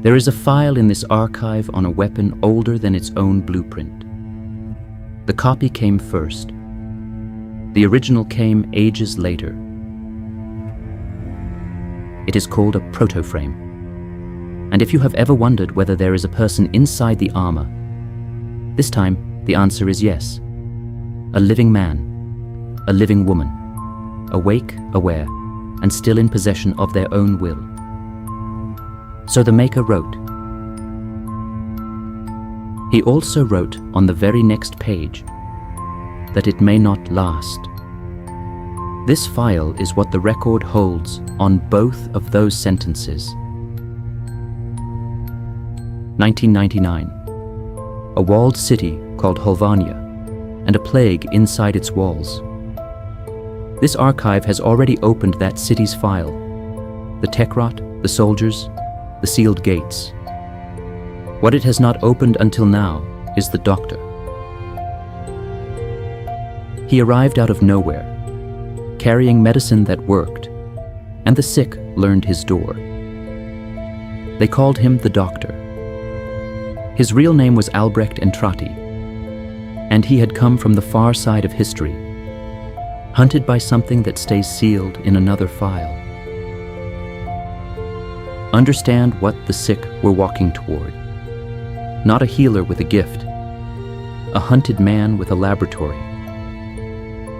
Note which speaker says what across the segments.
Speaker 1: There is a file in this archive on a weapon older than its own blueprint. The copy came first. The original came ages later. It is called a Protoframe. And if you have ever wondered whether there is a person inside the armor, this time the answer is yes. A living man, a living woman, awake, aware, and still in possession of their own will. So the maker wrote. He also wrote on the very next page that it may not last. This file is what the record holds on both of those sentences. 1999. A walled city called Höllvania, and a plague inside its walls. This archive has already opened that city's file. The Techrot, the soldiers, the sealed gates. What it has not opened until now is the Doktor. He arrived out of nowhere, carrying medicine that worked, and the sick learned his door. They called him the Doktor. His real name was Albrecht Entrati, and he had come from the far side of history, hunted by something that stays sealed in another file. Understand what the sick were walking toward. Not a healer with a gift, a hunted man with a laboratory.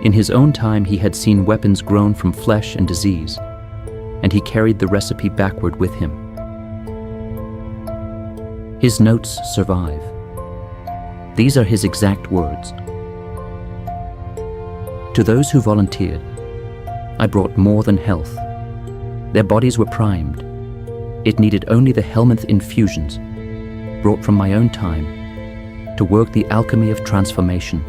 Speaker 1: In his own time, he had seen weapons grown from flesh and disease, and he carried the recipe backward with him. His notes survive. These are his exact words. To those who volunteered, I brought more than health. Their bodies were primed. It needed only the helminth infusions, brought from my own time, to work the alchemy of transformation.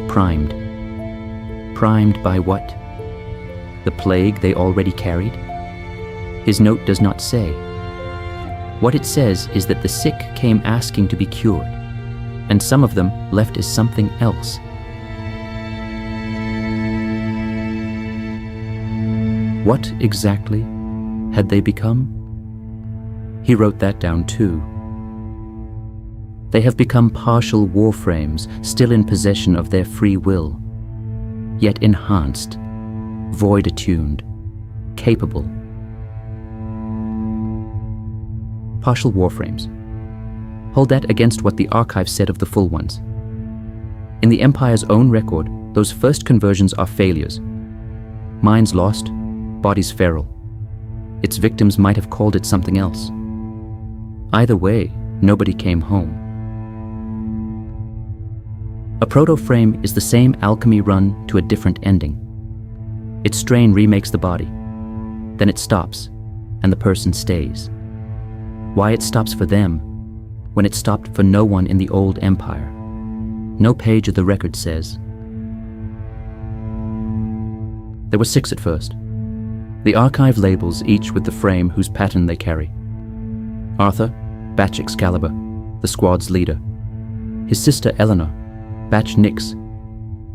Speaker 1: Primed. Primed by what? The plague they already carried? His note does not say. What it says is that the sick came asking to be cured, and some of them left as something else. What exactly had they become? He wrote that down too. They have become partial Warframes, still in possession of their free will, yet enhanced, void-attuned, capable. Partial Warframes. Hold that against what the archive said of the full ones. In the Empire's own record, those first conversions are failures. Minds lost, bodies feral. Its victims might have called it something else. Either way, nobody came home. A Protoframe is the same alchemy run to a different ending. Its strain remakes the body. Then it stops, and the person stays. Why it stops for them, when it stopped for no one in the old empire, no page of the record says. There were 6 at first. The archive labels each with the frame whose pattern they carry. Arthur, Batch Excalibur, the squad's leader. His sister Eleanor, Batch Nyx.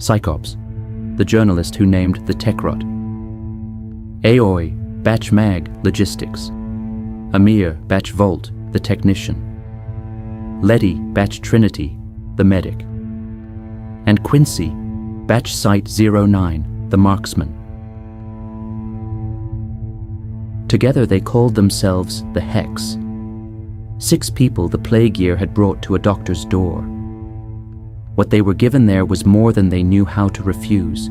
Speaker 1: Cyclops, the journalist who named the Techrot. Aoi, Batch Mag, logistics. Amir, Batch Volt, the technician. Letty, Batch Trinity, the medic. And Quincy, Batch Site 09, the marksman. Together they called themselves the Hex. 6 people the plague year had brought to a doctor's door. What they were given there was more than they knew how to refuse.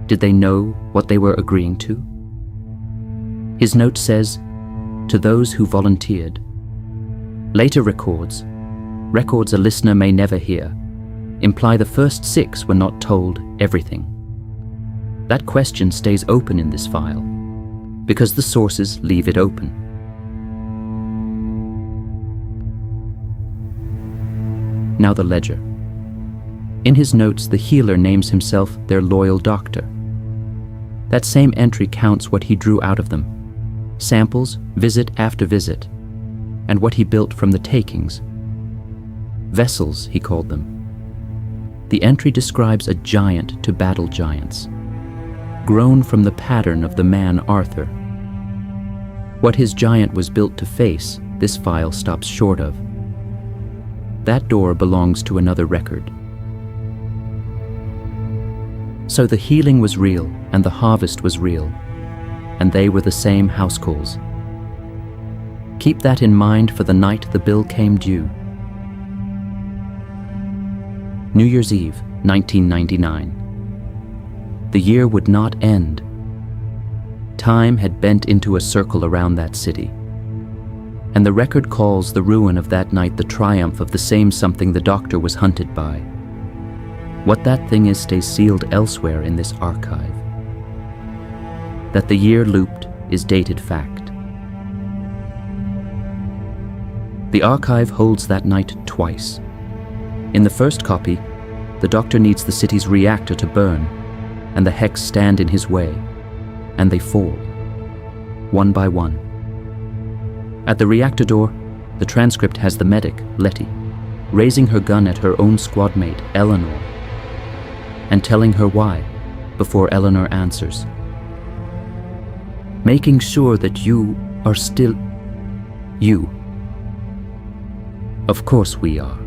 Speaker 1: Did they know what they were agreeing to? His note says, to those who volunteered. Later records a listener may never hear, imply the first 6 were not told everything. That question stays open in this file, because the sources leave it open. Now the ledger. In his notes, the healer names himself their loyal doctor. That same entry counts what he drew out of them. Samples, visit after visit, and what he built from the takings. Vessels, he called them. The entry describes a giant to battle giants. grown from the pattern of the man Arthur. What his giant was built to face, this file stops short of. That door belongs to another record. So the healing was real, and the harvest was real, and they were the same house calls. Keep that in mind for the night the bill came due. New Year's Eve, 1999. The year would not end. Time had bent into a circle around that city, and the record calls the ruin of that night the triumph of the same something the Doctor was hunted by. What that thing is stays sealed elsewhere in this archive. That the year looped is dated fact. The archive holds that night twice. In the first copy, the Doctor needs the city's reactor to burn, and the Hex stand in his way, and they fall, one by one. At the reactor door, the transcript has the medic, Letty, raising her gun at her own squad mate, Eleanor, and telling her why, before Eleanor answers. Making sure that you are still you. Of course we are.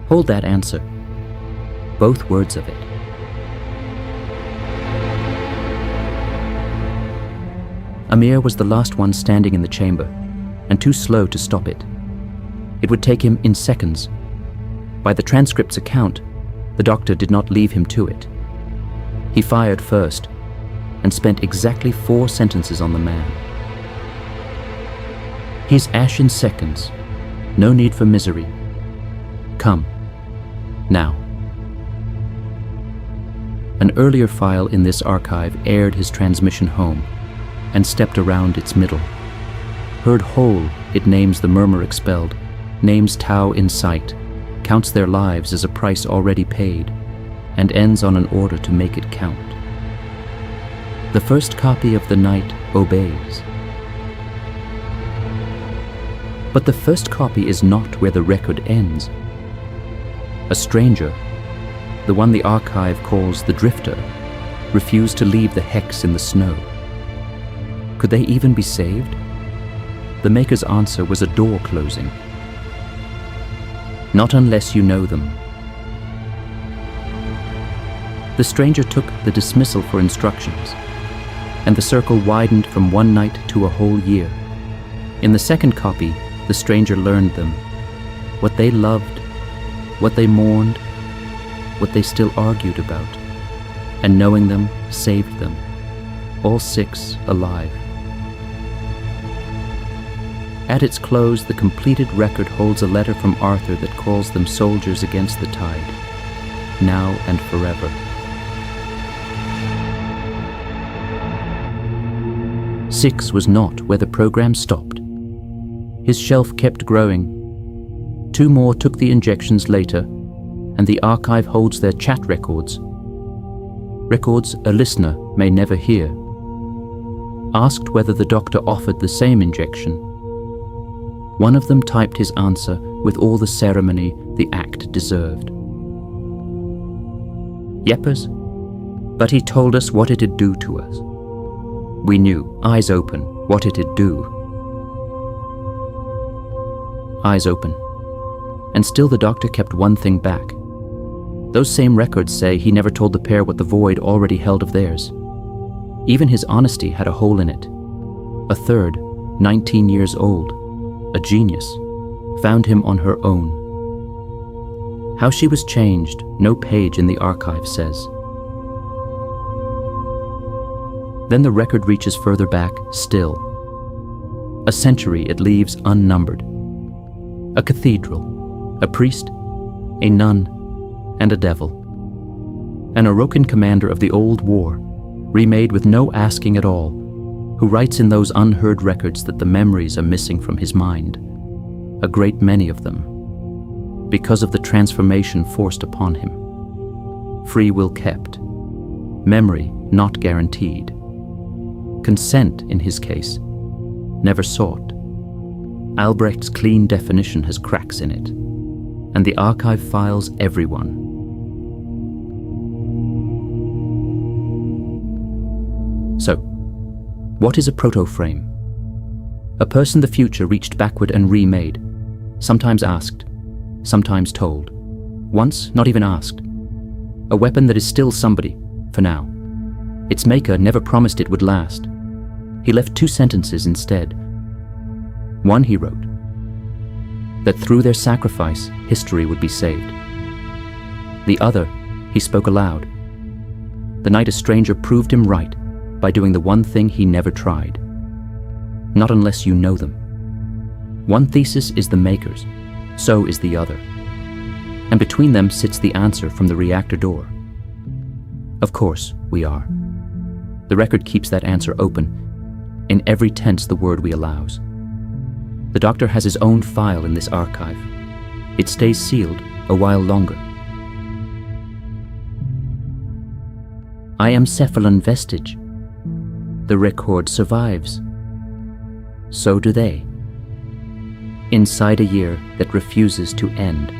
Speaker 1: Hold that answer. Both words of it. Amir was the last one standing in the chamber, and too slow to stop it. It would take him in seconds. By the transcript's account, the Doctor did not leave him to it. He fired first, and spent exactly 4 sentences on the man. He's ash in seconds. No need for misery. Come. Now. An earlier file in this archive aired his transmission home, and stepped around its middle. Heard whole, it names the murmur expelled, names Tau in sight, counts their lives as a price already paid, and ends on an order to make it count. The first copy of the night obeys. But the first copy is not where the record ends. A stranger, the one the archive calls the Drifter, refused to leave the Hex in the snow. Could they even be saved? The Maker's answer was a door closing. Not unless you know them. The stranger took the dismissal for instructions, and the circle widened from one night to a whole year. In the second copy, the stranger learned them, what they loved, what they mourned, what they still argued about, and knowing them, saved them, all 6 alive. At its close, the completed record holds a letter from Arthur that calls them soldiers against the tide, now and forever. Six was not where the program stopped. His shelf kept growing. 2 more took the injections later, and the archive holds their chat records. Records a listener may never hear. Asked whether the Doctor offered the same injection. One of them typed his answer with all the ceremony the act deserved. Yepers, but he told us what it'd do to us. We knew, eyes open, what it'd do. Eyes open. And still the Doctor kept one thing back. Those same records say he never told the pair what the Void already held of theirs. Even his honesty had a hole in it. A third, 19 years old, a genius, found him on her own. How she was changed, no page in the archive says. Then the record reaches further back still. A century it leaves unnumbered. A cathedral, a priest, a nun, and a devil. An Orokin commander of the Old War, remade with no asking at all, who writes in those unheard records that the memories are missing from his mind, a great many of them, because of the transformation forced upon him. Free will kept, memory not guaranteed. Consent, in his case, never sought. Albrecht's clean definition has cracks in it, and the archive files everyone. So, what is a protoframe? A person the future reached backward and remade, sometimes asked, sometimes told, once not even asked. A weapon that is still somebody, for now. Its maker never promised it would last. He left 2 sentences instead. One he wrote, that through their sacrifice, history would be saved. The other, he spoke aloud. The night a stranger proved him right by doing the one thing he never tried. Not unless you know them. One thesis is the maker's, so is the other. And between them sits the answer from the reactor door. Of course, we are. The record keeps that answer open, in every tense the word we allows. The Doctor has his own file in this archive. It stays sealed a while longer. I am Cephalon vestige. The record survives. So do they. Inside a year that refuses to end.